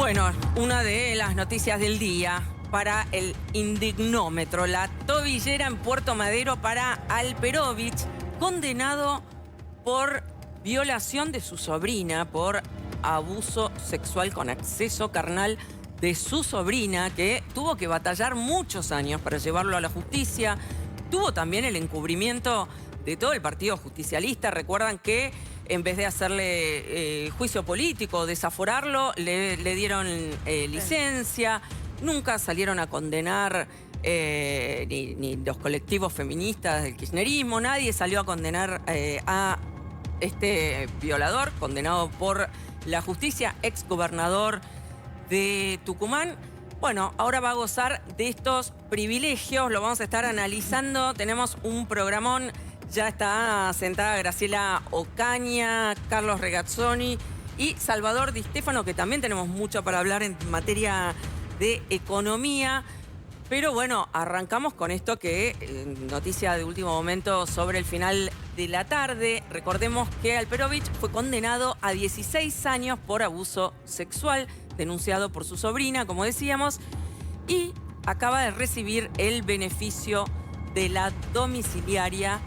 Bueno, una de las noticias del día para el indignómetro. La tobillera en Puerto Madero para Alperovich, condenado por violación de su sobrina, por abuso sexual con acceso carnal de su sobrina, que tuvo que batallar muchos años para llevarlo a la justicia. Tuvo también el encubrimiento de todo el partido justicialista. Recuerdan que en vez de hacerle juicio político, desaforarlo, le dieron licencia. Nunca salieron a condenar ni los colectivos feministas del kirchnerismo. Nadie salió a condenar a este violador, condenado por la justicia, exgobernador de Tucumán. Bueno, ahora va a gozar de estos privilegios, lo vamos a estar analizando. Tenemos un programón, ya está sentada Graciela Ocaña, Carlos Regazzoni y Salvador Di Stefano, que también tenemos mucho para hablar en materia de economía. Pero bueno, arrancamos con esto que noticia de último momento sobre el final de la tarde. Recordemos que Alperovich fue condenado a 16 años por abuso sexual, denunciado por su sobrina, como decíamos, y acaba de recibir el beneficio de la domiciliaria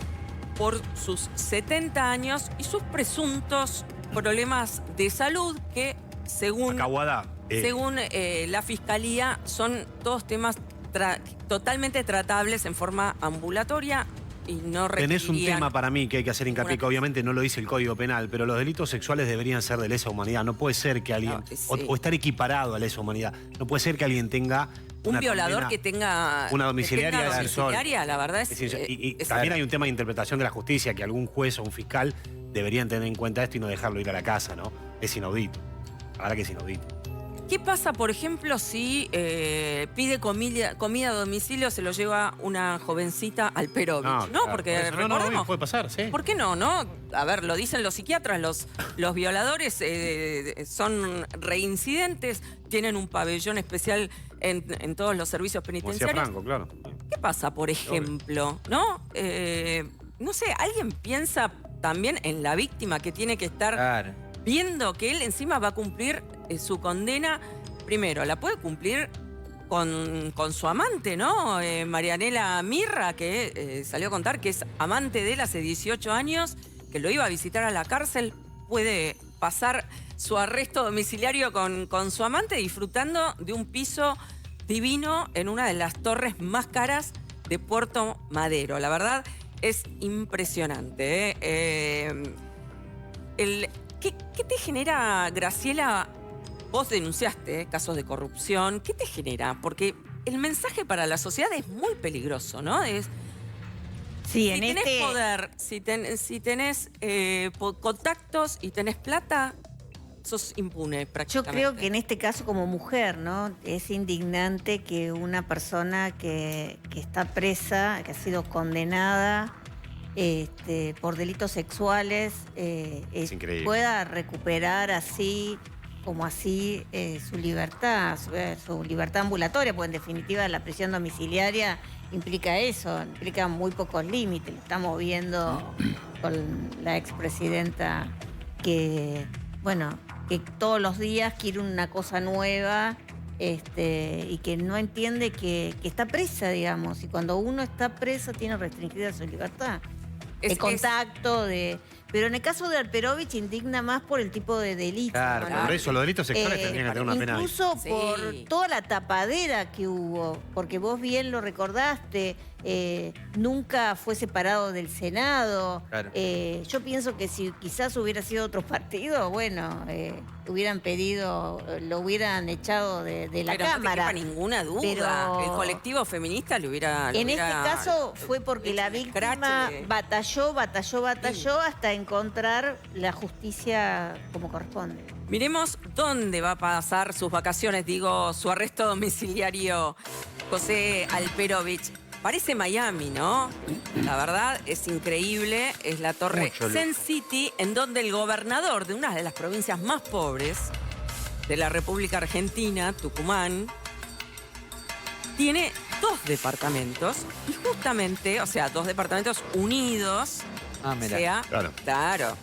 por sus 70 años y sus presuntos problemas de salud que, según la Fiscalía, son todos temas totalmente tratables en forma ambulatoria y no requerirían... Tenés un tema para mí que hay que hacer hincapié, que obviamente no lo dice el Código Penal, pero los delitos sexuales deberían ser de lesa humanidad. No puede ser que alguien... o estar equiparado a lesa humanidad. No puede ser que alguien tenga... Un violador que tenga una domiciliaria, la verdad es... Y también hay un tema de interpretación de la justicia, que algún juez o un fiscal deberían tener en cuenta esto y no dejarlo ir a la casa, ¿no? Es inaudito. La verdad que es inaudito. ¿Qué pasa, por ejemplo, si pide comida a domicilio, se lo lleva una jovencita al Alperovich? No, claro, porque por recordemos... No, puede pasar, sí. ¿Por qué no? A ver, lo dicen los psiquiatras, los violadores son reincidentes, tienen un pabellón especial en todos los servicios penitenciarios. Franco, claro. ¿Qué pasa, por ejemplo? ¿No? No sé, ¿alguien piensa también en la víctima que tiene que estar viendo que él encima va a cumplir su condena? Primero, la puede cumplir con su amante, ¿no? Marianela Mirra, que salió a contar que es amante de él hace 18 años, que lo iba a visitar a la cárcel, puede pasar su arresto domiciliario con su amante disfrutando de un piso divino en una de las torres más caras de Puerto Madero. La verdad es impresionante, ¿Qué te genera, Graciela? Vos denunciaste casos de corrupción. ¿Qué te genera? Porque el mensaje para la sociedad es muy peligroso, ¿no? Sí, si tenés poder, si tenés contactos y tenés plata, sos impune prácticamente. Yo creo que en este caso como mujer, ¿no? Es indignante que una persona que está presa, que ha sido condenada por delitos sexuales, pueda recuperar así su libertad ambulatoria, porque en definitiva la prisión domiciliaria implica eso, implica muy pocos límites. Lo estamos viendo con la expresidenta que, bueno, que todos los días quiere una cosa nueva y que no entiende que está presa, digamos, y cuando uno está preso tiene restringida su libertad. De contacto, pero en el caso de Alperovich indigna más por el tipo de delito. Claro, ¿no? por eso los delitos sexuales tendrían que tener una pena. Incluso por toda la tapadera que hubo, porque vos bien lo recordaste, nunca fue separado del Senado. Claro. Yo pienso que si quizás hubiera sido otro partido, bueno, hubieran pedido, lo hubieran echado de la Cámara. No te quepa ninguna duda. Pero el colectivo feminista lo hubiera... En este caso fue porque la víctima batalló hasta encontrar la justicia como corresponde. Miremos dónde va a pasar sus vacaciones, su arresto domiciliario, José Alperovich. Parece Miami, ¿no? La verdad es increíble. Es la torre Zen City, en donde el gobernador de una de las provincias más pobres de la República Argentina, Tucumán, tiene 2 departamentos. Y justamente, o sea, 2 departamentos unidos. Ah, mira. Claro.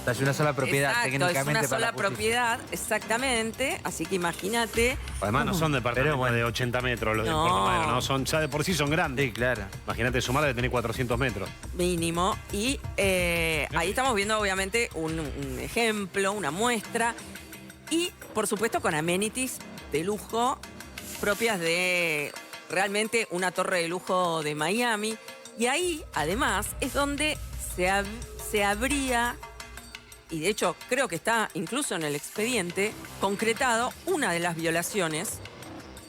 Es una sola propiedad, Exacto, técnicamente. es una para sola la justicia. propiedad, exactamente. Así que imagínate. Además no son departamentos bueno. de 80 metros los de No. Puerto Madero, ¿no? Son, ya de por sí son grandes. Sí, claro. Imagínate, sumar de tener 400 metros. Mínimo. Y ahí estamos viendo, obviamente, un ejemplo, una muestra. Y, por supuesto, con amenities de lujo propias de realmente una torre de lujo de Miami. Y ahí, además, es donde se habría, y de hecho creo que está incluso en el expediente, concretado una de las violaciones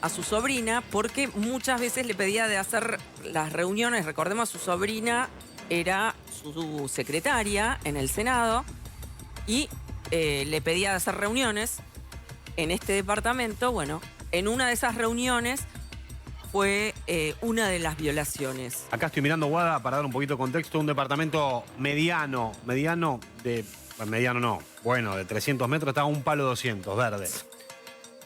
a su sobrina, porque muchas veces le pedía de hacer las reuniones. Recordemos, su sobrina era su secretaria en el Senado y le pedía de hacer reuniones en este departamento. Bueno, en una de esas reuniones fue una de las violaciones. Acá estoy mirando, Guada, para dar un poquito de contexto, un departamento mediano de... Mediano no, bueno, de 300 metros, está a un palo 200, verde.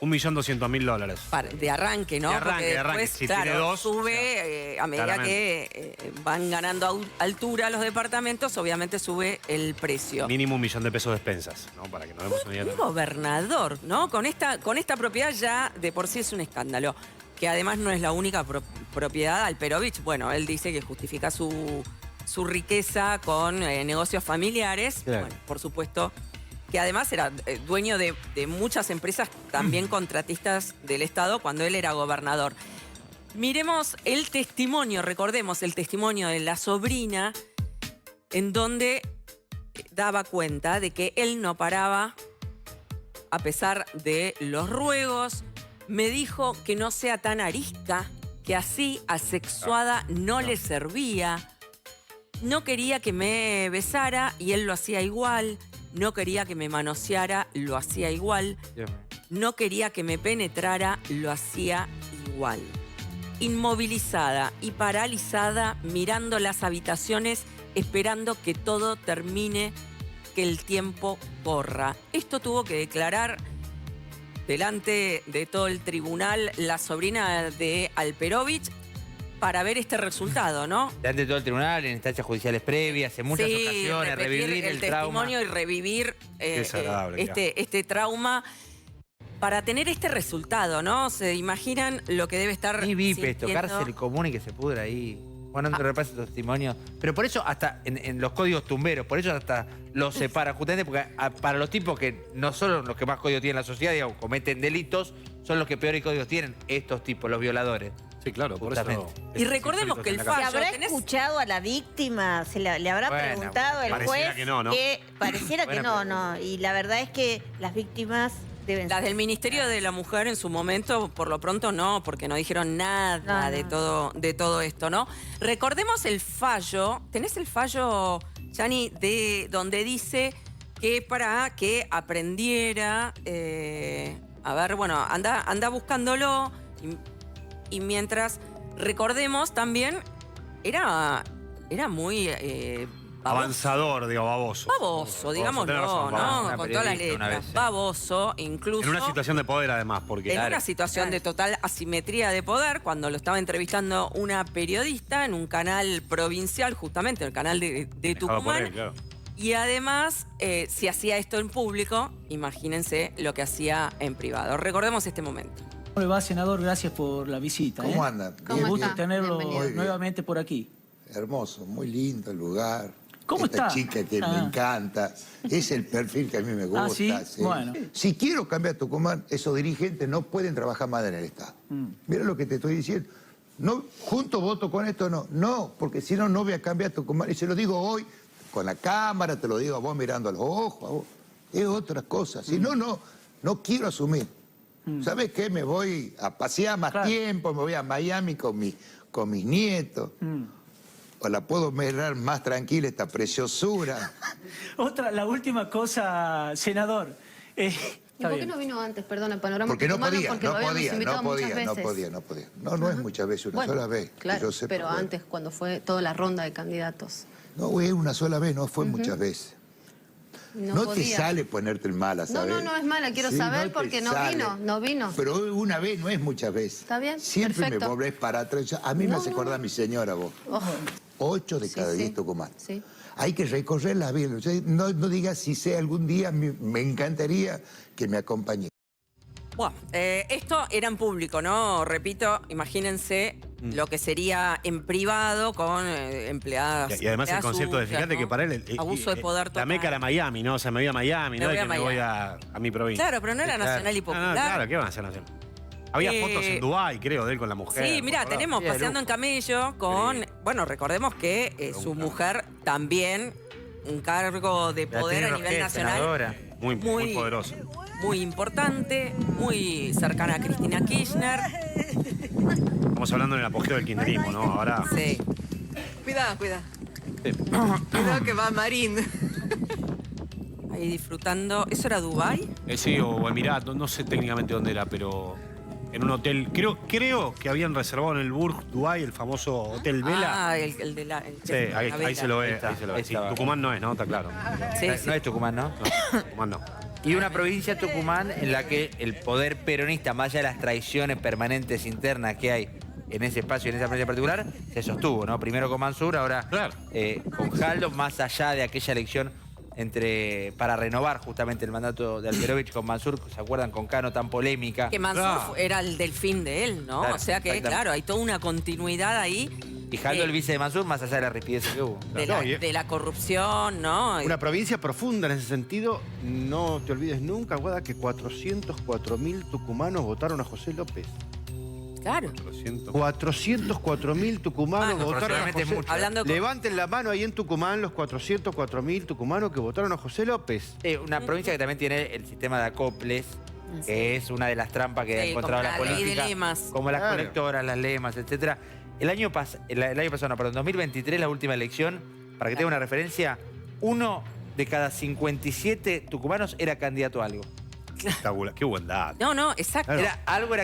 1.200.000 De arranque, ¿no? De arranque, Porque de arranque. después, Si claro, tiene dos, sube, a medida claramente. que van ganando altura los departamentos, obviamente sube el precio. Mínimo 1 millón de pesos de despensas, ¿no? Para que nos demos una idea. Un gobernador, ¿no? Con esta propiedad ya de por sí es un escándalo. Que además no es la única propiedad. Alperovich, bueno, él dice que justifica su riqueza con negocios familiares. Claro. Bueno, por supuesto que además era dueño de muchas empresas, también contratistas del Estado, cuando él era gobernador. Miremos el testimonio, recordemos el testimonio de la sobrina, en donde daba cuenta de que él no paraba, a pesar de los ruegos. Me dijo que no sea tan arisca, que así asexuada no le servía. No quería que me besara y él lo hacía igual. No quería que me manoseara, lo hacía igual. Dios mío. No quería que me penetrara, lo hacía igual. Inmovilizada y paralizada, mirando las habitaciones, esperando que todo termine, que el tiempo corra. Esto tuvo que declarar delante de todo el tribunal la sobrina de Alperovich para ver este resultado, ¿no? Delante de todo el tribunal, en instancias judiciales previas, en muchas ocasiones, repetir revivir el testimonio trauma. y revivir desagradable, este trauma para tener este resultado, ¿no? Se imaginan lo que debe estar Ni vipe esto, sintiendo. cárcel común y que se pudra ahí. Bueno, no repase tu testimonio. Pero por eso hasta en los códigos tumberos, por eso hasta los separa, justamente porque para los tipos que no son los que más códigos tienen en la sociedad, digamos, cometen delitos, son los que peores códigos tienen, estos tipos, los violadores. Sí, claro, por eso... Justamente. Y recordemos que el ¿Se fallo... habrá ¿tenés? escuchado a la víctima? ¿Se le habrá Bueno, preguntado el pareciera juez? que no, ¿no? Pareciera que Buena no, no. Y la verdad es que las víctimas deben Las del Ministerio de la Mujer en su momento, por lo pronto no, porque no dijeron nada No. de todo esto, ¿no? Recordemos el fallo. ¿Tenés el fallo, Yani, de donde dice que para que aprendiera... a ver, bueno, anda buscándolo y mientras... Recordemos también, era muy... Avanzador, digo, baboso. baboso, digámoslo, tenés razón, ¿no? una Con todas las periodista una letras. vez, sí. Baboso, incluso... En una situación de poder, además, porque... En una situación de total asimetría de poder, cuando lo estaba entrevistando una periodista en un canal provincial, justamente el canal de Manejado por Tucumán. él, claro. Y además, si hacía esto en público, imagínense lo que hacía en privado. Recordemos este momento. ¿Cómo le va, senador? Gracias por la visita. ¿Cómo anda? Un ¿Cómo gusto está? tenerlo Bienvenido. nuevamente por aquí. Hermoso, muy lindo el lugar. ¿Cómo Esta está? chica que me Ah. encanta. Es el perfil que a mí me gusta. Ah, ¿sí? Bueno. Si quiero cambiar Tucumán, esos dirigentes no pueden trabajar más en el Estado. Mira lo que te estoy diciendo. No, junto voto con esto, no. No, porque si no, no voy a cambiar Tucumán. Y se lo digo hoy, con la cámara, te lo digo a vos mirando a los ojos, a vos. Es otra cosa. Si no, no quiero asumir. ¿Sabes qué? Me voy a pasear más tiempo, me voy a Miami con mis nietos. O la puedo mirar más tranquila esta preciosura. La última cosa, senador. ¿Y Está por qué bien. no vino antes, perdón, el panorama Porque no tucumano? podía, Porque no lo habíamos podía, invitado no muchas podía, no veces. podía, no podía. No es muchas veces, una Bueno, sola vez. que claro, yo sepa, pero bueno. antes, cuando fue toda la ronda de candidatos. No, es una sola vez, no fue muchas veces. No te podía. sale ponerte el mala, No, ¿sabes? no es mala, quiero Sí, saber te porque no sale. vino, no vino. Pero una vez no es muchas veces. Está bien, Siempre perfecto. me volvés para atrás. A mí me hace acordar a mi señora, vos. Oh, 8 de cada 10 Tucumán. Sí. Hay que recorrer la vía. No digas si sé algún día, me encantaría que me acompañe. Bueno, esto era en público, ¿no? Repito, imagínense lo que sería en privado con empleadas. Y además el empleadas concepto de, sucias, fíjate ¿no? que para él... Abuso de poder La total. meca era Miami, ¿no? O sea, me voy a Miami, Me no voy de a que me voy Miami. a mi provincia. Claro, pero no era nacional y popular. Claro, ¿qué van a hacer nacional? Había fotos en Dubái, creo, de él con la mujer. Sí, mira, ¿verdad? tenemos Vida de paseando en lujo. camello con... Sí. Bueno, recordemos que su mujer también, un cargo de poder a nivel nacional Senadora. Muy poderoso. muy importante, muy cercana a Cristina Kirchner. Estamos hablando en el apogeo del kirchnerismo, ¿no? Ahora... Sí. Cuidado. Cuidado que va Marín. Ahí disfrutando. ¿Eso era Dubái? Sí, o Emiratos, no sé técnicamente dónde era, pero en un hotel. Creo que habían reservado en el Burj Dubái, el famoso Hotel Vela. Ah, el de la... Sí, ahí se lo ve. está, Ahí se lo ve. ahí Sí, estaba. Tucumán no es, ¿no? Está claro. Sí, No, sí. no es Tucumán, ¿no? No, Tucumán no. Y una provincia, Tucumán, en la que el poder peronista, más allá de las traiciones permanentes internas que hay en ese espacio y en esa provincia particular, se sostuvo, ¿no? Primero con Mansur, ahora Claro. con Jaldo, más allá de aquella elección para renovar justamente el mandato de Alperovich con Mansur, ¿se acuerdan? Con Cano, tan polémica. Que Mansur Claro. era el delfín de él, ¿no? Claro, O sea que, exactamente. claro, hay toda una continuidad ahí Y Jaldo, el vice de Mansur, más allá de la ripideces que hubo. de la corrupción, ¿no? Una provincia profunda en ese sentido. No te olvides nunca, Guada, que 404.000 tucumanos votaron a José López. Claro. 404.000 tucumanos Bueno, votaron a aproximadamente José mucho. Hablando con- Levanten la mano ahí en Tucumán los 404.000 tucumanos que votaron a José López. Una provincia que también tiene el sistema de acoples, que es una de las trampas que ha Sí, encontrado como la la ley de política. lemas. Como las Claro. colectoras, las lemas, etcétera. El año pasado, en 2023, la última elección, para que tenga una referencia, 1 de cada 57 tucumanos era candidato a algo. Espectacular. Qué buen dato. No, exacto. Era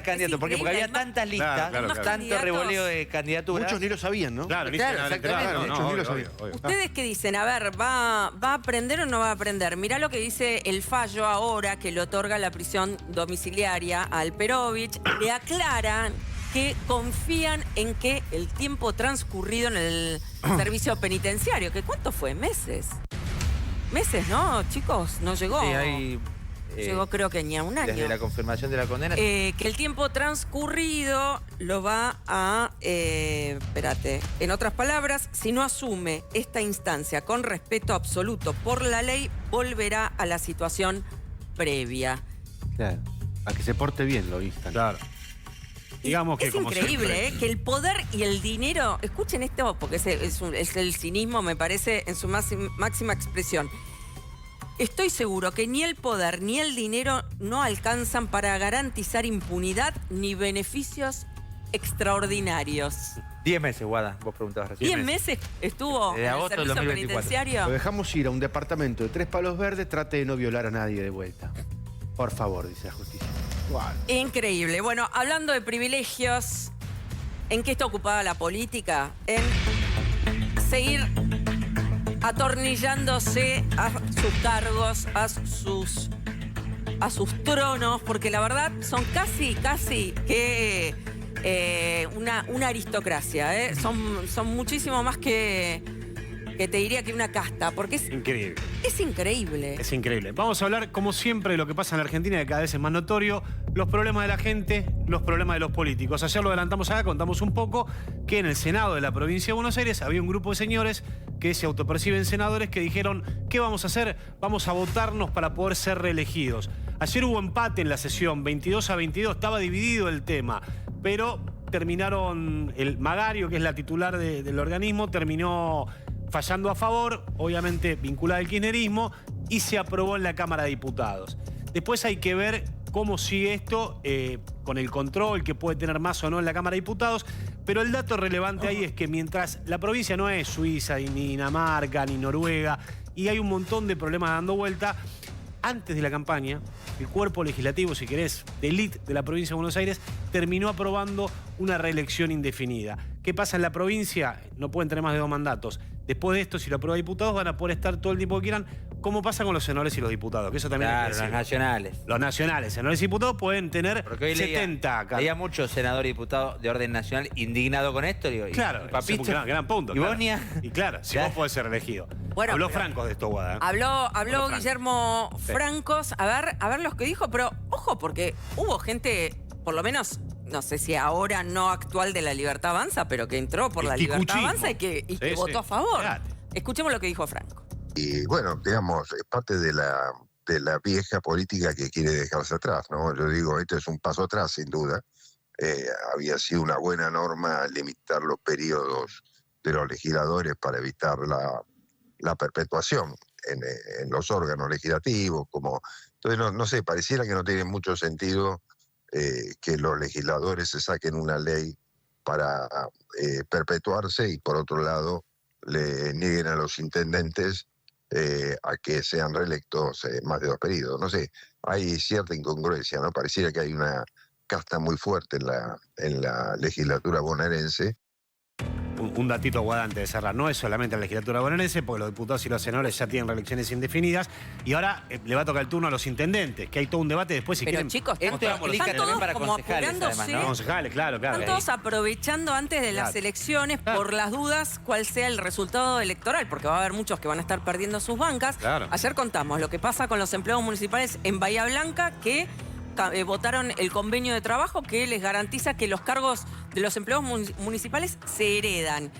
candidato. ¿Por qué? Porque increíble, había hay más- tantas listas, Claro, claro. tanto Candidatos. revoleo de candidaturas. Muchos ni lo sabían, ¿no? Claro, Claro, claro, exactamente. no, Muchos ni lo obvio, sabían. obvio. ¿Ustedes qué dicen? A ver, ¿va a aprender o no va a aprender? Mirá lo que dice el fallo ahora que le otorga la prisión domiciliaria a Alperovich. Le aclaran que confían en que el tiempo transcurrido en el servicio penitenciario, que ¿cuánto fue? ¿Meses? Meses, ¿no, chicos? No llegó. Sí, hay, Llegó creo que ni a un año. desde la confirmación de la condena. Que el tiempo transcurrido lo va a... espérate. En otras palabras, si no asume esta instancia con respeto absoluto por la ley, volverá a la situación previa. Claro. A que se porte bien, lo instan. Claro. Digamos que Es como increíble, siempre. que el poder y el dinero... Escuchen esto, porque es el cinismo, me parece, en su máxima expresión. Estoy seguro que ni el poder ni el dinero no alcanzan para garantizar impunidad ni beneficios extraordinarios. 10 meses, Guada, vos preguntabas recién. 10 meses estuvo Desde en el agosto del servicio 2024. Lo penitenciario. dejamos ir a un departamento de 3 palos verdes, trate de no violar a nadie de vuelta. Por favor, dice la justicia. Increíble. Bueno, hablando de privilegios, ¿en qué está ocupada la política? En seguir atornillándose a sus cargos, a sus tronos, porque la verdad son casi que una aristocracia, ¿eh? Son muchísimo más que te diría que una casta, porque Increíble. es increíble. Es increíble. Vamos a hablar, como siempre, de lo que pasa en la Argentina, que cada vez es más notorio, los problemas de la gente, los problemas de los políticos. Ayer lo adelantamos acá, contamos un poco que en el Senado de la provincia de Buenos Aires había un grupo de señores que se autoperciben senadores que dijeron, ¿qué vamos a hacer? Vamos a votarnos para poder ser reelegidos. Ayer hubo empate en la sesión, 22-22, estaba dividido el tema, pero terminaron, el Magario, que es la titular del organismo, terminó fallando a favor, obviamente vinculada al kirchnerismo, y se aprobó en la Cámara de Diputados. Después hay que ver cómo sigue esto con el control que puede tener más o no en la Cámara de Diputados, pero el dato relevante ahí es que mientras la provincia no es Suiza, ni Dinamarca, ni Noruega, y hay un montón de problemas dando vuelta, antes de la campaña, el cuerpo legislativo, si querés, de élite de la provincia de Buenos Aires, terminó aprobando una reelección indefinida. ¿Qué pasa en la provincia? No pueden tener más de 2 mandatos. Después de esto, si lo aprueba diputados, van a poder estar todo el tiempo que quieran como pasa con los senadores y los diputados, que eso también hay que Claro, los decirlo. nacionales. Los nacionales, senadores y diputados pueden tener Porque hoy 70 leía muchos senadores y diputados de orden nacional indignado con esto. Digo, Claro, y papito, ese es un gran punto. ¿Y claro. Bosnia? Y claro, si Claro. vos podés ser elegido. Bueno, Habló pero- Franco de esto, Guada. Habló Franco. Guillermo Sí. Francos, a ver los que dijo, pero ojo, porque hubo gente, por lo menos, no sé si ahora no actual de la Libertad Avanza, pero que entró por El la Libertad kikuchismo. Avanza y que Sí, votó sí. a favor. Fíjate. Escuchemos lo que dijo Franco. Y bueno, digamos, es parte de la vieja política que quiere dejarse atrás, ¿no? Yo digo, esto es un paso atrás, sin duda. Había sido una buena norma limitar los periodos de los legisladores para evitar la perpetuación en los órganos legislativos, como... Entonces, no sé, pareciera que no tiene mucho sentido que los legisladores se saquen una ley para perpetuarse y, por otro lado, le nieguen a los intendentes a que sean reelectos más de 2 periodos. No sé, hay cierta incongruencia, ¿no? Pareciera que hay una casta muy fuerte en la legislatura bonaerense. Un datito, Guada, antes de cerrar. No es solamente la legislatura bonaerense, porque los diputados y los senadores ya tienen reelecciones indefinidas. Y ahora le va a tocar el turno a los intendentes, que hay todo un debate después. Si Pero quieren, chicos, Esto están aplica todos también para como concejales, apurándose. además, ¿no? concejales, claro, claro. Están todos aprovechando antes de las Claro. elecciones por las dudas cuál sea el resultado electoral, porque va a haber muchos que van a estar perdiendo sus bancas. Claro. Ayer contamos lo que pasa con los empleados municipales en Bahía Blanca, que votaron el convenio de trabajo que les garantiza que los cargos de los empleados municipales se heredan.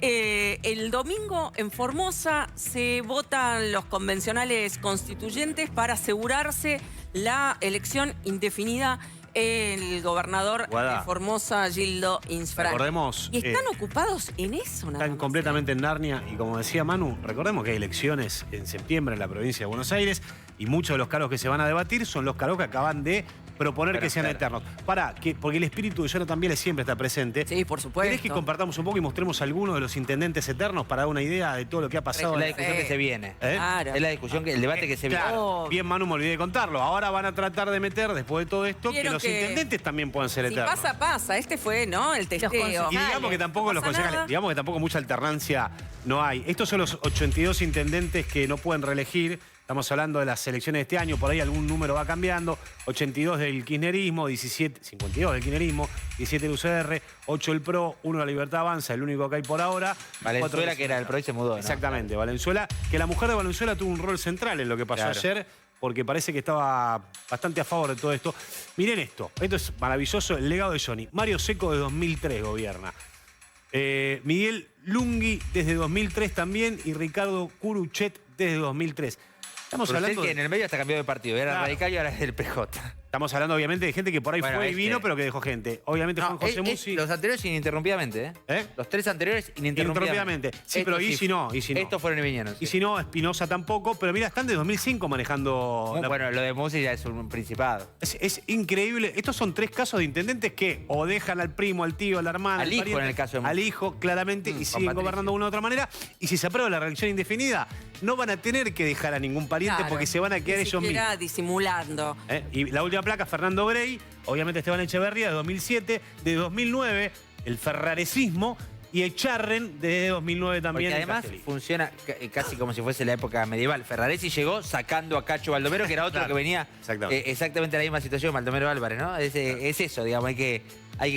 El domingo en Formosa se votan los convencionales constituyentes para asegurarse la elección indefinida el gobernador Guada. de Formosa, Gildo Insfrán. Recordemos, Y están ocupados en eso, nada están más, completamente en Narnia. Y como decía Manu, recordemos que hay elecciones en septiembre en la provincia de Buenos Aires y muchos de los cargos que se van a debatir son los cargos que acaban de proponer Pero que sean claro. eternos. Porque el espíritu de Jonathan Viale siempre está presente. Sí, por supuesto. ¿Querés que compartamos un poco y mostremos algunos de los intendentes eternos para dar una idea de todo lo que ha pasado? Es la en- discusión que se viene. ¿Eh? Claro. Es la discusión, el debate que se viene. Claro, Oh. bien Manu, me olvidé de contarlo. Ahora van a tratar de meter, después de todo esto, que Vieron los que intendentes también puedan ser Si eternos. pasa, pasa. Este fue, ¿no? El testeo. concejales. Y digamos que tampoco No los pasa concejales, nada. digamos que tampoco mucha alternancia no hay. Estos son los 82 intendentes que no pueden reelegir. Estamos hablando de las elecciones de este año, por ahí algún número va cambiando. 82 del kirchnerismo, 52 del kirchnerismo, 17 del UCR, 8 del PRO, 1 de la Libertad Avanza, el único que hay por ahora. Valenzuela, 4 que era el PRO y se mudó, ¿no? Exactamente, Valenzuela, que la mujer de Valenzuela tuvo un rol central en lo que pasó Claro. ayer, porque parece que estaba bastante a favor de todo esto. Miren esto es maravilloso, el legado de Johnny. Mario Seco de 2003 gobierna. Miguel Lungui desde 2003 también y Ricardo Curuchet desde 2003. Estamos Pero hablando, que en el medio hasta cambió de partido. Era Claro. radical y ahora es del PJ. estamos hablando obviamente de gente que por ahí Bueno, fue y este- vino, pero que dejó gente. Obviamente Juan José Musi. Los anteriores ininterrumpidamente, ¿eh? ¿Eh? Los 3 anteriores ininterrumpidamente. Ininterrumpidamente. Sí, pero y si no, y si no. Estos fueron y vinieron. Y sí. si no, Espinosa tampoco, pero mira, están de 2005 manejando... la- Bueno, lo de Musi ya es un principado. Es increíble. Estos son 3 casos de intendentes que o dejan al primo, al tío, a la hermana, Al al hijo, pariente, en el caso de al hijo, claramente, y con siguen Patricio. gobernando de una u otra manera. Y si se aprueba la reelección indefinida, no van a tener que dejar a ningún pariente Claro, porque se van a quedar ni ellos siquiera mismos. disimulando. Y la última placa, Fernando Grey, obviamente Esteban Echeverría, de 2007, de 2009, el ferraresismo, y Echarren, de 2009 también. Porque en además Castelli. funciona casi como si fuese la época medieval. Ferraresi llegó sacando a Cacho Baldomero, que era otro Claro, que venía exactamente. exactamente en la misma situación, Baldomero Álvarez, ¿no? Es eso, digamos, hay que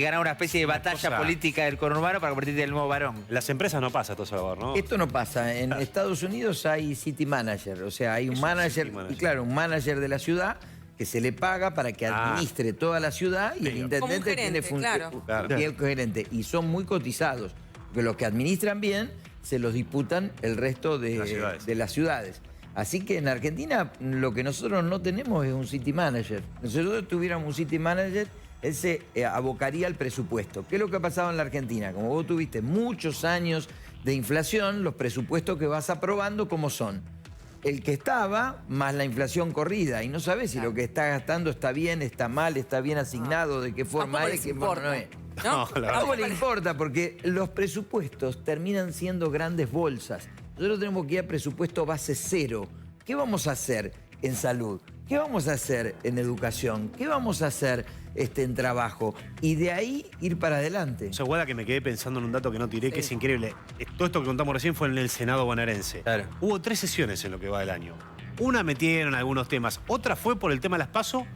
ganar una especie de batalla cosa- política del conurbano para convertirte en el nuevo varón. Las empresas no pasa todo eso, ¿no? Esto no pasa. En Estados Unidos hay city manager, o sea, hay un Es un manager, city manager. y claro, un manager de la ciudad que se le paga para que administre toda la ciudad y el Como un intendente gerente, tiene claro. Claro. y el gerente. Y son muy cotizados, porque los que administran bien se los disputan el resto Las ciudades. de las ciudades. Así que en Argentina lo que nosotros no tenemos es un city manager. Nosotros tuviéramos un city manager, él se abocaría al presupuesto. ¿Qué es lo que ha pasado en la Argentina? Como vos tuviste muchos años de inflación, los presupuestos que vas aprobando, ¿cómo son? El que estaba más la inflación corrida y no sabes si lo que está gastando está bien, está mal, está bien asignado, de qué forma Tampoco es, les qué forma no importa. es. ¿No? No, la verdad. Tampoco le importa porque los presupuestos terminan siendo grandes bolsas. Nosotros tenemos que ir a presupuesto base cero. ¿Qué vamos a hacer en salud? ¿Qué vamos a hacer en educación? ¿Qué vamos a hacer en trabajo. Y de ahí ir para adelante. O sea, Guada, que me quedé pensando en un dato que no tiré, que es increíble. Todo esto que contamos recién fue en el Senado bonaerense. Claro. Hubo 3 sesiones en lo que va del año. Una metieron algunos temas, otra fue por el tema de las PASO,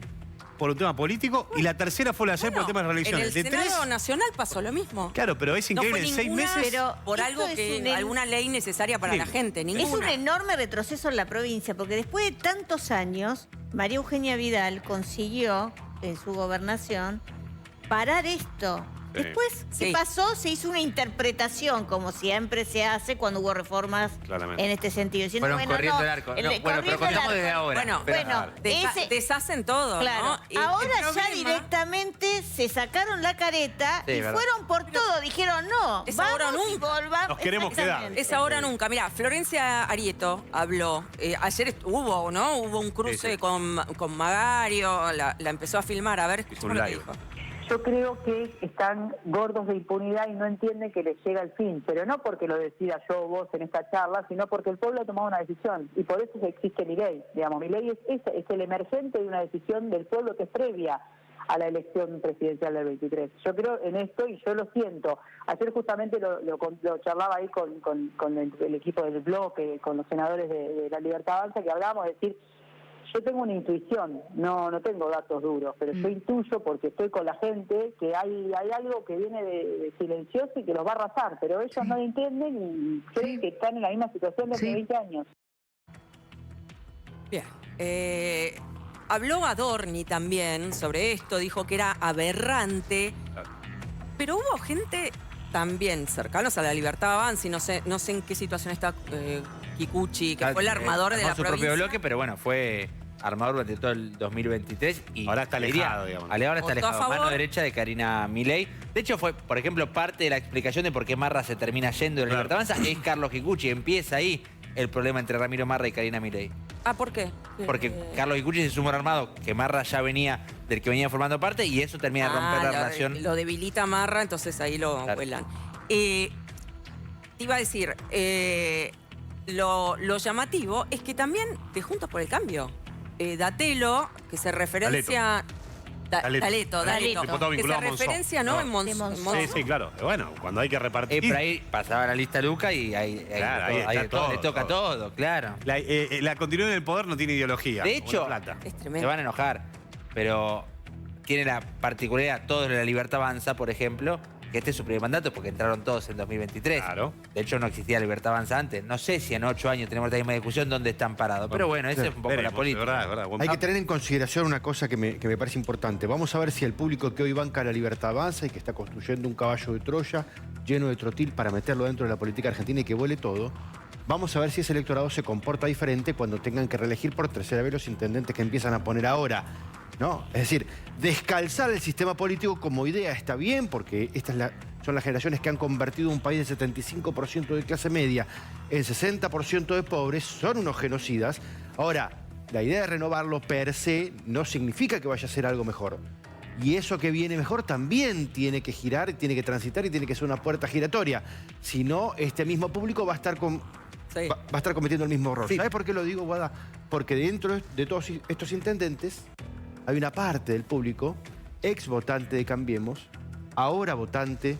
por un tema político, y la tercera fue la de ayer por el tema de las en reelecciones. el De Senado 3, Nacional pasó lo mismo. claro, pero es increíble, no en fue 6 ninguna, meses... pero por esto algo es que alguna ley necesaria para Sí. la gente, Es ninguna. un enorme retroceso en la provincia, porque después de tantos años, María Eugenia Vidal consiguió, en su gobernación, parar esto. Sí. Después, ¿qué Sí. pasó? Se hizo una interpretación, como siempre se hace cuando hubo reformas Claramente. en este sentido. Diciendo, Fueron corriendo el arco. No, bueno, pero corriendo el contamos arco. desde ahora. Bueno, Bueno, ese- deshacen todo, Claro, ¿no? Y el ahora ya problema directamente se sacaron la careta Sí, y verdad. fueron por todo. Dijeron, no, Es vamos ahora o y nunca. volvamos. Nos queremos quedar. Exactamente. Es ahora o nunca. Mira, Florencia Arieto habló. Ayer hubo, ¿no? Hubo un cruce Sí, sí. con Magario, la empezó a filmar. A ver, escuchemos un lo que live. dijo. Yo creo que están gordos de impunidad y no entienden que les llega el fin, pero no porque lo decida yo o vos en esta charla, sino porque el pueblo ha tomado una decisión y por eso existe mi ley. Digamos, mi ley es el emergente de una decisión del pueblo que es previa a la elección presidencial del 23. Yo creo en esto y yo lo siento. Ayer justamente lo charlaba ahí con el equipo del bloque, con los senadores de La Libertad Avanza, que hablábamos de decir, yo tengo una intuición, no tengo datos duros, pero yo intuyo porque estoy con la gente que hay algo que viene de silencioso y que los va a arrasar, pero ellos no lo entienden y creen que están en la misma situación de hace 20 años. Bien. Habló Adorni también sobre esto, dijo que era aberrante, pero hubo gente también cercanos a La Libertad Avanza, y no sé en qué situación está Kikuchi, que fue el armador de Armó la su provincia. propio bloque, pero bueno, fue armador durante todo el 2023 y Ahora está diría, alejado, digamos. Ahora está Votó a alejado. favor. Mano derecha de Karina Milei. De hecho, fue, por ejemplo, parte de la explicación de por qué Marra se termina yendo de La Libertad Avanza es Carlos Kikuchi. Empieza ahí el problema entre Ramiro Marra y Karina Milei. Ah, ¿por qué? Porque Carlos Kikuchi se suma a un armado que Marra ya venía, del que venía formando parte, y eso termina de romper la relación. Lo debilita a Marra, entonces ahí lo Claro. vuelan. Te iba a decir, lo llamativo es que también de Juntos por el Cambio, Datelo, que se referencia... Daleto. Diputado Que se vinculado a Monzón. referencia, ¿no? En De Monzón. Monzón. Sí, sí, claro. Bueno, cuando hay que repartir... Por ahí pasaba la lista Luca y ahí, Claro, ahí está de todo, todo, le toca todo, claro. La continuidad en el poder no tiene ideología. De como hecho, la plata. Es se tremendo. van a enojar, pero tiene la particularidad, todos de La Libertad Avanza, por ejemplo, que este es su primer mandato porque entraron todos en 2023. Claro. De hecho, no existía Libertad Avanza antes. No sé si en 8 años tenemos la misma discusión dónde están parados. Pero bueno, esa es un poco Veremos, la política. es verdad, es verdad. Buen Hay que dato. tener en consideración una cosa que me parece importante. Vamos a ver si el público que hoy banca La Libertad Avanza y que está construyendo un caballo de Troya lleno de trotil para meterlo dentro de la política argentina y que vuele todo, vamos a ver si ese electorado se comporta diferente cuando tengan que reelegir por tercera vez los intendentes que empiezan a poner ahora, ¿no? Es decir, descalzar el sistema político como idea está bien, porque son las generaciones que han convertido un país de 75% de clase media en 60% de pobres, son unos genocidas. Ahora, la idea de renovarlo per se no significa que vaya a ser algo mejor. Y eso que viene mejor también tiene que girar, tiene que transitar y tiene que ser una puerta giratoria. Si no, este mismo público va a estar Sí. va a estar cometiendo el mismo error. Sí. ¿Sabes por qué lo digo, Guada? Porque dentro de todos estos intendentes hay una parte del público, ex votante de Cambiemos, ahora votante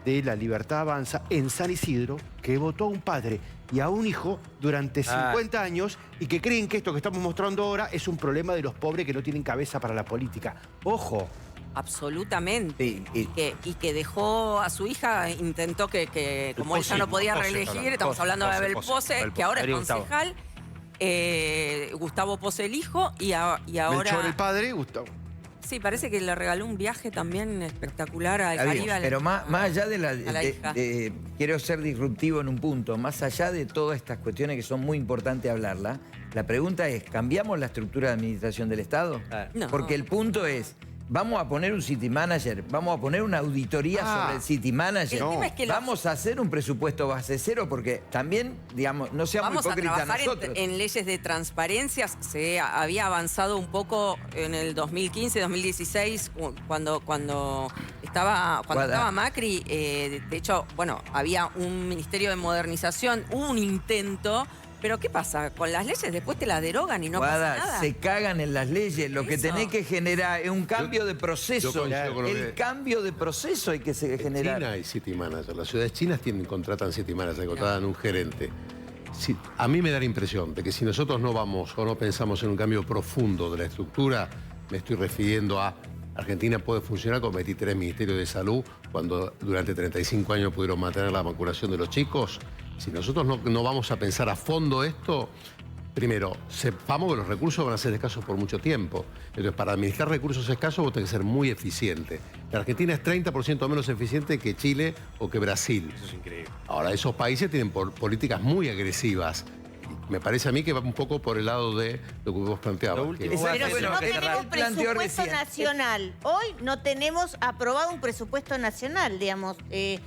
de La Libertad Avanza en San Isidro, que votó a un padre y a un hijo durante 50 años y que creen que esto que estamos mostrando ahora es un problema de los pobres que no tienen cabeza para la política. ¡Ojo! Absolutamente. Sí, Y que dejó a su hija, intentó que como él ya no podía Pose, reelegir, estamos hablando de Abel Pose, que ahora es Gustavo. concejal, Gustavo Pose el hijo, y ahora... Melchor el padre, Gustavo. Sí, parece que le regaló un viaje también espectacular al Está bien, Caribe. pero más allá de la... a la hija. quiero ser disruptivo en un punto. Más allá de todas estas cuestiones que son muy importantes hablarlas, la pregunta es, ¿cambiamos la estructura de administración del Estado? Claro. No. Porque el punto es, vamos a poner un city manager, vamos a poner una auditoría sobre el city manager. El tema es que vamos a hacer un presupuesto base cero, porque también, digamos, no seamos Vamos a hipócritas trabajar nosotros. en leyes de transparencia. Se había avanzado un poco en el 2015, 2016, cuando estaba Macri. De hecho, bueno, había un ministerio de modernización, hubo un intento, Pero ¿qué pasa? Con las leyes después te las derogan y no Guada, pasa nada. se cagan en las leyes. Lo que Eso. tenés que generar es un cambio de proceso. coincido con lo El que- cambio de proceso hay que generar. China hay city manager. Las ciudades chinas contratan city manager, contratan un gerente. A mí me da la impresión de que si nosotros no vamos o no pensamos en un cambio profundo de la estructura, me estoy refiriendo a Argentina puede funcionar con 23 ministerios de salud cuando durante 35 años pudieron mantener la vacunación de los chicos. Si nosotros no vamos a pensar a fondo esto, primero, sepamos que los recursos van a ser escasos por mucho tiempo. Entonces, para administrar recursos escasos vos tenés que ser muy eficiente. La Argentina es 30% menos eficiente que Chile o que Brasil. Eso es increíble. Ahora, esos países tienen políticas muy agresivas. Me parece a mí que va un poco por el lado de lo que vos planteabas. Lo último, que- Esa- Pero si bueno, no que tenemos planteó presupuesto recién. nacional, hoy no tenemos aprobado un presupuesto nacional, digamos.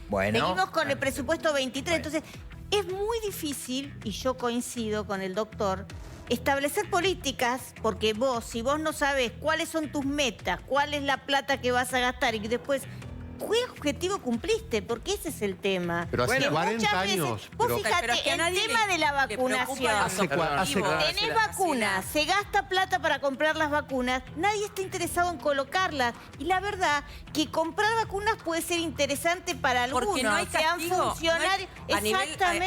Bueno. Seguimos con el presupuesto 23, entonces es muy difícil, y yo coincido con el doctor, establecer políticas, porque si vos no sabés cuáles son tus metas, cuál es la plata que vas a gastar y después ¿qué objetivo cumpliste? Porque ese es el tema. Pero hace Que 40 muchas veces- años, Vos pero- fíjate, Pero es que a el nadie tema le- de la le preocupa vacunación. los Hace cua- hace objetivos. cua- Tenés vacunas, se gasta plata para comprar las vacunas, nadie está interesado en colocarlas. Y la verdad que comprar vacunas puede ser interesante para algunos, Porque no hay sean castigo. No hay- funcionarios.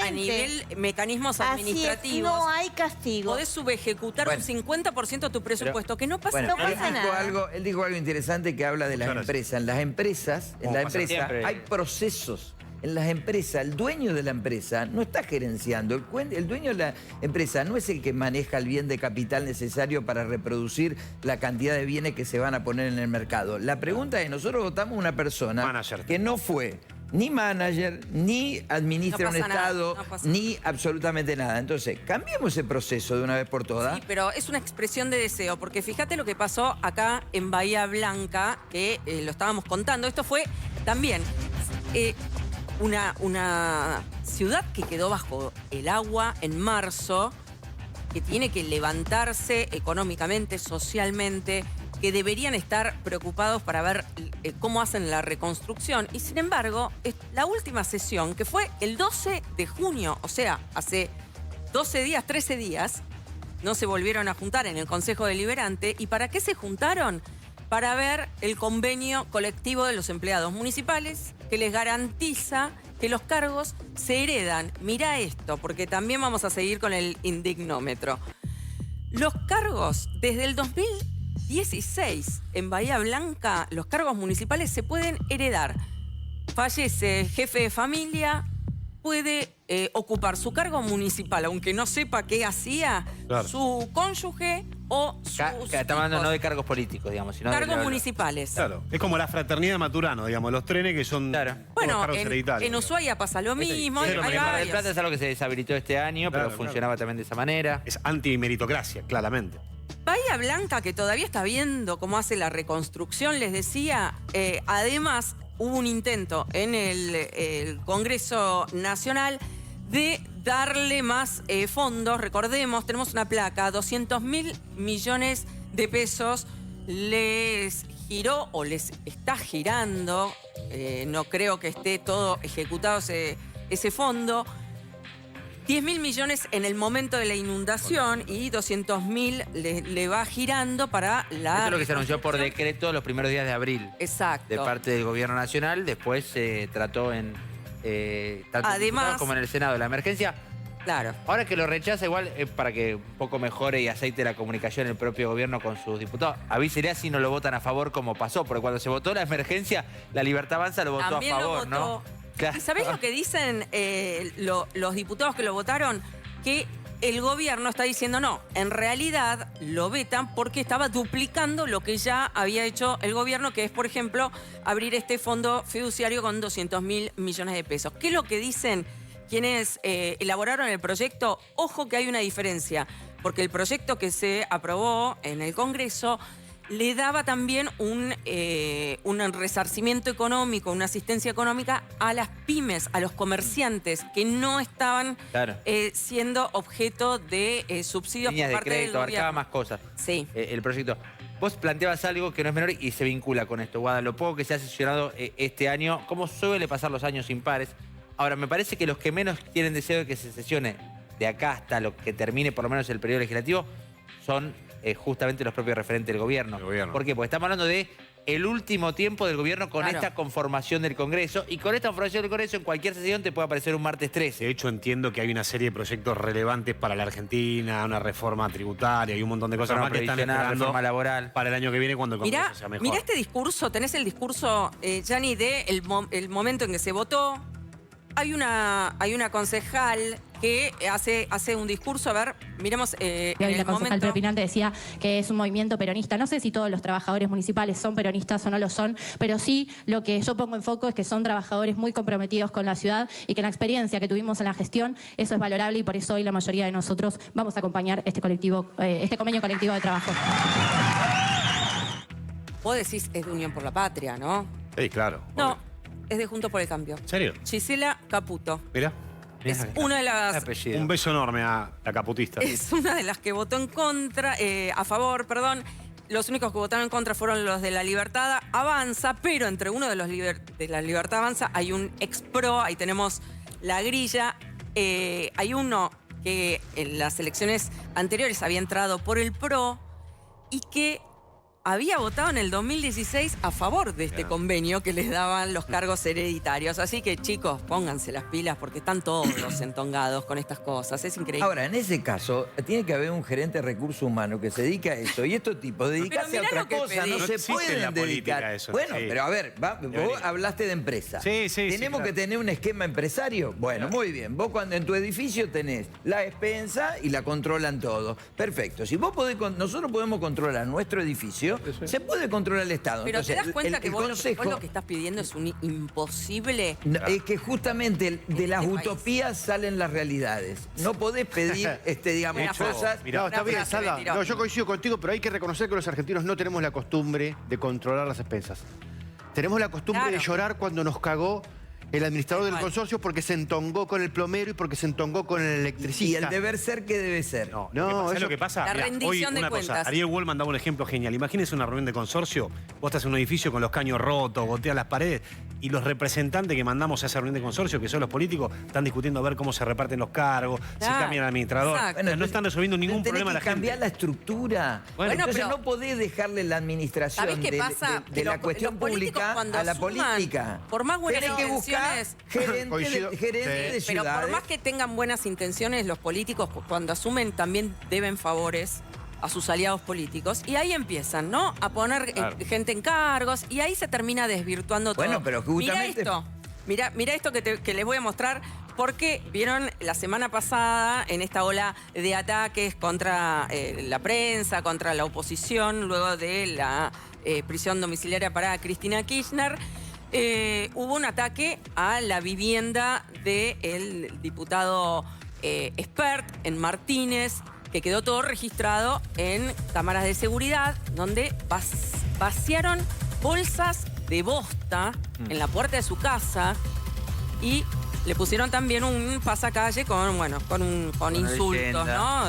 a nivel mecanismos Así es, administrativos. no hay castigo. Podés subejecutar Bueno. un 50% de tu presupuesto, que no pasa, Bueno, no pasa nada. él dijo algo interesante que habla de las Muchas empresas. En las empresas, Como pasa siempre. hay procesos. En las empresas, el dueño de la empresa no está gerenciando. El dueño de la empresa no es el que maneja el bien de capital necesario para reproducir la cantidad de bienes que se van a poner en el mercado. La pregunta es, nosotros votamos una persona Manager. que no fue ni manager, ni administra No un pasa nada, Estado, no pasa ni absolutamente nada. Entonces, cambiemos ese proceso de una vez por todas. Sí, pero es una expresión de deseo, porque fíjate lo que pasó acá en Bahía Blanca, que lo estábamos contando. Esto fue también una ciudad que quedó bajo el agua en marzo, que tiene que levantarse económicamente, socialmente, que deberían estar preocupados para ver cómo hacen la reconstrucción. Y sin embargo, la última sesión, que fue el 12 de junio, o sea, hace 12 días, 13 días, no se volvieron a juntar en el Consejo Deliberante. ¿Y para qué se juntaron? Para ver el convenio colectivo de los empleados municipales que les garantiza que los cargos se heredan. Mira esto, porque también vamos a seguir con el indignómetro. Los cargos, desde el 2016 en Bahía Blanca, los cargos municipales se pueden heredar. Fallece jefe de familia, puede ocupar su cargo municipal, aunque no sepa qué hacía, Claro. su cónyuge o sus Estamos hablando hijos. no de cargos políticos, digamos, sino Cargos de municipales. Claro. Es como la fraternidad de Maturano, digamos, los trenes que son Claro. todos Bueno, cargos hereditarios. en Ushuaia pasa lo mismo. es hay lo mismo. En Mar del varios. Plata es algo que se deshabilitó este año, Claro, pero funcionaba también de esa manera. Es anti-meritocracia, claramente. Bahía Blanca, que todavía está viendo cómo hace la reconstrucción, les decía, además hubo un intento en el Congreso Nacional de darle más fondos. Recordemos, tenemos una placa, 200.000 millones de pesos les giró o les está girando. No creo que esté todo ejecutado ese fondo. 10.000 millones en el momento de la inundación y 200.000 le va girando para la... Esto es lo que se anunció por reconstrucción. decreto los primeros días de abril Exacto. de parte del gobierno nacional. Después se trató en tanto en Además- diputados como en el Senado la emergencia. Claro. Ahora que lo rechaza, igual para que un poco mejore y aceite la comunicación el propio gobierno con sus diputados, avísele si no lo votan a favor como pasó, porque cuando se votó la emergencia, la Libertad Avanza lo votó También a favor, lo votó. ¿no? Claro. ¿Y sabés lo que dicen los diputados que lo votaron? Que el gobierno está diciendo no, en realidad lo vetan porque estaba duplicando lo que ya había hecho el gobierno, que es, por ejemplo, abrir este fondo fiduciario con 200.000 millones de pesos. ¿Qué es lo que dicen quienes elaboraron el proyecto? Ojo que hay una diferencia, porque el proyecto que se aprobó en el Congreso le daba también un resarcimiento económico, una asistencia económica a las pymes, a los comerciantes que no estaban Claro. siendo objeto de subsidios Líneas por de parte del crédito, abarcaba gobierno. más cosas. Sí. El proyecto. Vos planteabas algo que no es menor y se vincula con esto, Guada. Lo poco que se ha sesionado este año, como suele pasar los años impares. Ahora, me parece que los que menos tienen deseo de que se sesione de acá hasta lo que termine por lo menos el periodo legislativo, son justamente los propios referentes del gobierno. ¿Por qué? Porque estamos hablando de el último tiempo del gobierno con esta conformación del Congreso. Y con esta conformación del Congreso, en cualquier sesión te puede aparecer un martes 13. De hecho, entiendo que hay una serie de proyectos relevantes para la Argentina, una reforma tributaria y un montón de cosas más que están esperando reforma laboral para el año que viene cuando el Congreso sea mejor. Mirá este discurso, tenés el discurso, Gianni, de el momento en que se votó. Hay una concejal que hace un discurso, a ver, miremos Hoy la concejal preopinante decía que es un movimiento peronista. No sé si todos los trabajadores municipales son peronistas o no lo son, pero sí lo que yo pongo en foco es que son trabajadores muy comprometidos con la ciudad y que la experiencia que tuvimos en la gestión, eso es valorable y por eso hoy la mayoría de nosotros vamos a acompañar este convenio colectivo de trabajo. Vos decís es de Unión por la Patria, ¿no? Sí, claro. No, es de Juntos por el Cambio. ¿En serio? Gisela Caputo. Mirá. Es una de las... Un beso enorme a la caputista. Es una de las que votó en contra, a favor, perdón. Los únicos que votaron en contra fueron los de La Libertad Avanza, pero entre uno de los de La Libertad Avanza hay un ex-pro, ahí tenemos la grilla. Hay uno que en las elecciones anteriores había entrado por el PRO y que había votado en el 2016 a favor de este convenio que les daban los cargos hereditarios. Así que, chicos, pónganse las pilas porque están todos entongados con estas cosas. Es increíble. Ahora, en ese caso, tiene que haber un gerente de recursos humanos que se dedica a eso. Y estos tipos, dedicarse a otra cosa, no se pueden dedicar. Eso, bueno, sí. pero a ver, vos hablaste de empresa. Sí, ¿Tenemos que tener un esquema empresario? Bueno, muy bien. Vos cuando en tu edificio tenés la despensa y la controlan todo. Perfecto. Si vos podés, nosotros podemos controlar nuestro edificio, se puede controlar el Estado. Pero entonces, ¿te das cuenta que vos consejo, lo que estás pidiendo es un imposible? No, es que justamente de las utopías salen las realidades. No podés pedir, digamos, cosas... No, está bien, Salva. No, yo coincido contigo, pero hay que reconocer que los argentinos no tenemos la costumbre de controlar las expensas. Tenemos la costumbre de llorar cuando nos cagó el administrador del consorcio porque se entongó con el plomero y porque se entongó con el electricista. Y el deber ser, ¿qué debe ser? No, eso es lo que pasa. La Mirá, rendición hoy de una cuentas. cosa, Ariel Wallman daba un ejemplo genial. Imagínense una reunión de consorcio, vos estás en un edificio con los caños rotos, goteas las paredes, y los representantes que mandamos a esa reunión de consorcio, que son los políticos, están discutiendo a ver cómo se reparten los cargos, si cambia el administrador. Bueno, no están resolviendo ningún problema a la gente. Cambiar la estructura. Bueno, entonces pero- no podés dejarle la administración ¿Sabés qué pasa? de Que la los cuestión políticos pública cuando a la asuman, política. por más buenas Tenés que buscar intenciones- gerentes de Pero ciudades. por más que tengan buenas intenciones, los políticos cuando asumen también deben favores a sus aliados políticos. Y ahí empiezan, ¿no? A poner gente en cargos y ahí se termina desvirtuando todo. Bueno, pero justamente... Mira esto que les voy a mostrar. Porque vieron la semana pasada en esta ola de ataques contra la prensa, contra la oposición, luego de la prisión domiciliaria para Cristina Kirchner, hubo un ataque a la vivienda del diputado Espert en Martínez, que quedó todo registrado en cámaras de seguridad, donde vaciaron bolsas de bosta en la puerta de su casa y le pusieron también un pasacalle con insultos, ¿no?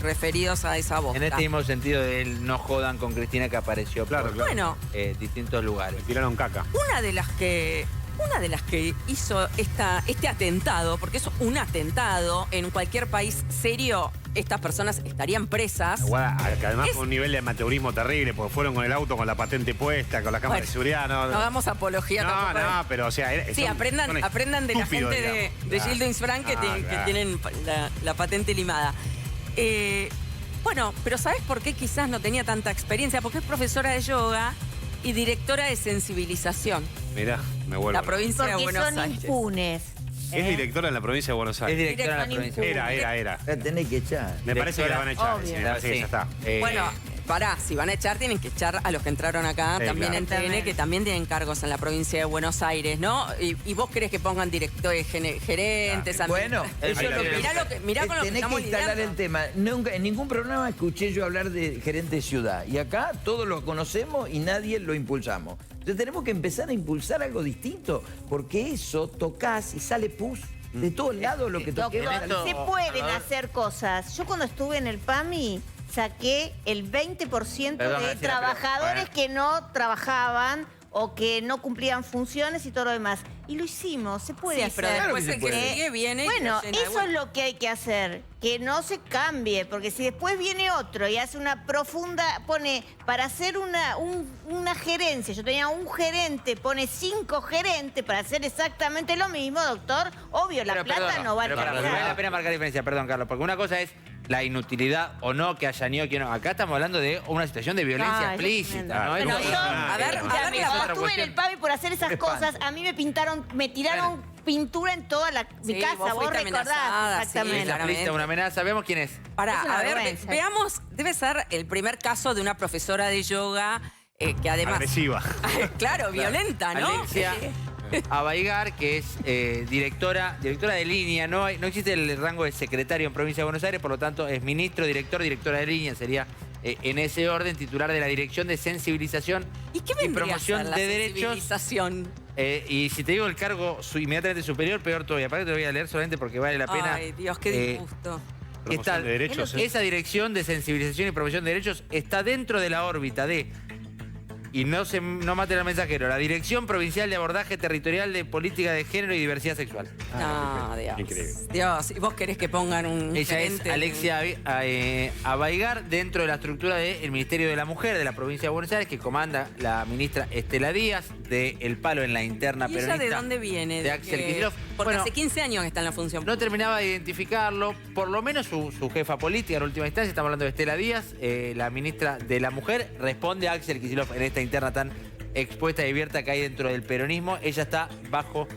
Referidos a esa bosta. En este mismo sentido del no jodan con Cristina que apareció por Bueno. distintos lugares. Tiraron caca. Una de las que hizo este atentado, porque es un atentado en cualquier país serio, estas personas estarían presas. Además fue un nivel de amateurismo terrible, porque fueron con el auto con la patente puesta, con la cámara de seguridad. No hagamos apología tampoco. No, pero o sea... Sí, aprendan de la gente de Gildings Frank que tienen la patente limada. Bueno, pero ¿sabes por qué quizás no tenía tanta experiencia? Porque es profesora de yoga y directora de sensibilización. Mirá, me vuelvo. La provincia de Buenos son Aires. impunes. Es directora en la provincia de Buenos Aires. Es directora de la provincia. Era. La tenés que echar. Me parece que la van a echar. Obvio. Sí, me parece que ya está. Bueno, si van a echar, tienen que echar a los que entraron acá, Sí, también claro. en TN, que también tienen cargos en la provincia de Buenos Aires, ¿no? Y vos querés que pongan directores, gerentes, Bueno, eso es lo que... mirá con lo que tenés estamos que instalar lidiando. el tema. Nunca, en ningún programa escuché yo hablar de gerente de ciudad. Y acá todos lo conocemos y nadie lo impulsamos. Entonces tenemos que empezar a impulsar algo distinto, porque eso tocas y sale pus. De todos lados lo que toque. Se pueden hacer cosas. Yo cuando estuve en el PAMI saqué el 20% Perdón, de Graciela, trabajadores pero, que no trabajaban o que no cumplían funciones y todo lo demás. Y lo hicimos, se puede Sí, hacer. pero después que se el que puede. sigue viene y Bueno, te llena de eso es vuelta. lo que hay que hacer, que no se cambie, porque si después viene otro y hace una profunda, pone, para hacer una gerencia, yo tenía un gerente, pone 5 gerentes para hacer exactamente lo mismo, doctor, obvio, la Pero, plata perdón, no va a pero alcanzar. vale la pena marcar diferencia, perdón, Carlos, porque una cosa es la inutilidad o no que haya ni o que no. Acá estamos hablando de una situación de violencia Ah, es explícita, tremendo. ¿no? Es Bueno, como- yo, a ver, escúchame, es otra estuve en cuestión. el PAMI por hacer esas Espanto. cosas, a mí me tiraron pintura en toda mi Sí, casa, vos vos fuiste recordás amenazada, sí, exactamente. Es la claramente. explícita, una amenaza. Veamos quién es. Pará, Es una a ver, vergüenza. veamos, debe ser el primer caso de una profesora de yoga que además... Agresiva. Claro, violenta, ¿no? Alexia Abaigar, que es directora de línea. No existe el rango de secretario en Provincia de Buenos Aires, por lo tanto es ministro, directora de línea. Sería en ese orden titular de la Dirección de Sensibilización ¿Y qué y vendría Promoción a ser la de Derechos. sensibilización? Y si te digo el cargo inmediatamente superior, peor todavía. Para que te lo voy a leer solamente porque vale la pena. Ay, Dios, qué disgusto. Promoción de derechos, Esa Dirección de Sensibilización y Promoción de Derechos está dentro de la órbita de, y no maten al mensajero, la Dirección Provincial de Abordaje Territorial de Política de Género y Diversidad Sexual. No, Dios. Increíble. Dios, ¿y vos querés que pongan un Ella es gerente? Alexia Abaigar, dentro de la estructura del Ministerio de la Mujer de la Provincia de Buenos Aires, que comanda la ministra Estela Díaz, de El Palo en la interna ¿Y ella peronista. de dónde viene? De Axel qué? Kicillof. Porque Bueno, hace 15 años que está en la función no terminaba de identificarlo, por lo menos su jefa política en última instancia, estamos hablando de Estela Díaz, la ministra de la Mujer, responde a Axel Kicillof en esta interna tan expuesta y abierta que hay dentro del peronismo. Ella está bajo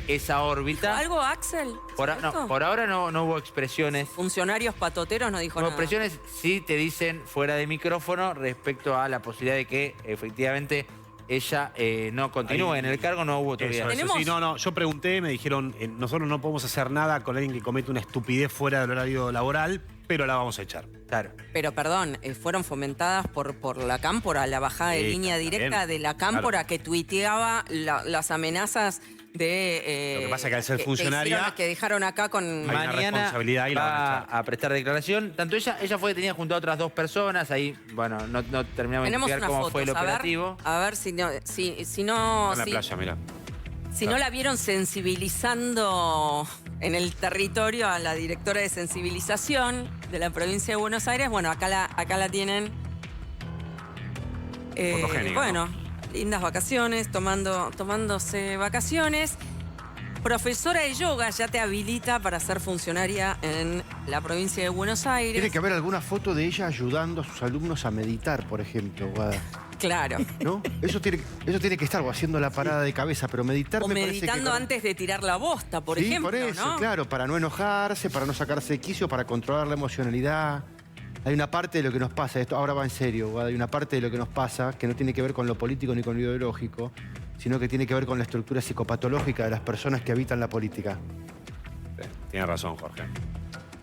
esa órbita. ¿Algo, Axel? Por ¿Cierto? ahora no hubo expresiones. Funcionarios patoteros no dijo Hubo nada. expresiones sí te dicen fuera de micrófono respecto a la posibilidad de que efectivamente ella no continúe Ahí- en el cargo, no hubo todavía. Eso, sí, no, yo pregunté, me dijeron, nosotros no podemos hacer nada con alguien que comete una estupidez fuera del horario laboral, pero la vamos a echar. Claro. Pero perdón, fueron fomentadas por la Cámpora, la bajada de Sí, línea está directa bien. de la Cámpora que tuiteaba las amenazas de... Lo que pasa es que al ser funcionaria- que dejaron acá con... Hay una Mañana responsabilidad y la van a va echar. a prestar declaración. Tanto ella fue detenida junto a otras 2 personas. Ahí, bueno, no terminamos de Tenemos explicar unas cómo fotos, fue el operativo. a ver si no... Si no En la si- playa, mirá. Si no la vieron sensibilizando en el territorio a la directora de sensibilización de la provincia de Buenos Aires, bueno, acá la tienen. Fotogénica, Bueno, lindas vacaciones, tomándose vacaciones. Profesora de yoga ya te habilita para ser funcionaria en la provincia de Buenos Aires. Tiene que haber alguna foto de ella ayudando a sus alumnos a meditar, por ejemplo, Guada. Claro. ¿No? Eso tiene que estar, o haciendo la parada de cabeza, pero meditar O me parece que meditando no. antes de tirar la bosta, por Sí, ejemplo, por eso, ¿no? claro, para no enojarse, para no sacarse de quicio, para controlar la emocionalidad. Hay una parte de lo que nos pasa, esto ahora va en serio, Guada, hay una parte de lo que nos pasa que no tiene que ver con lo político ni con lo ideológico, sino que tiene que ver con la estructura psicopatológica de las personas que habitan la política. Tiene razón, Jorge.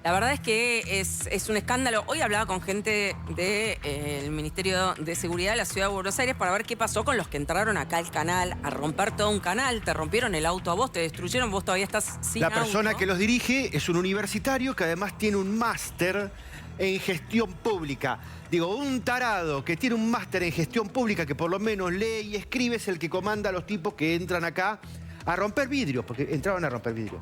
La verdad es que es un escándalo. Hoy hablaba con gente del Ministerio de Seguridad de la Ciudad de Buenos Aires para ver qué pasó con los que entraron acá al canal a romper todo un canal. Te rompieron el auto a vos, te destruyeron, vos todavía estás sin La persona auto. que los dirige es un universitario que además tiene un máster en gestión pública. Digo, un tarado que tiene un máster en gestión pública que por lo menos lee y escribe es el que comanda a los tipos que entran acá a romper vidrios, porque entraban a romper vidrios.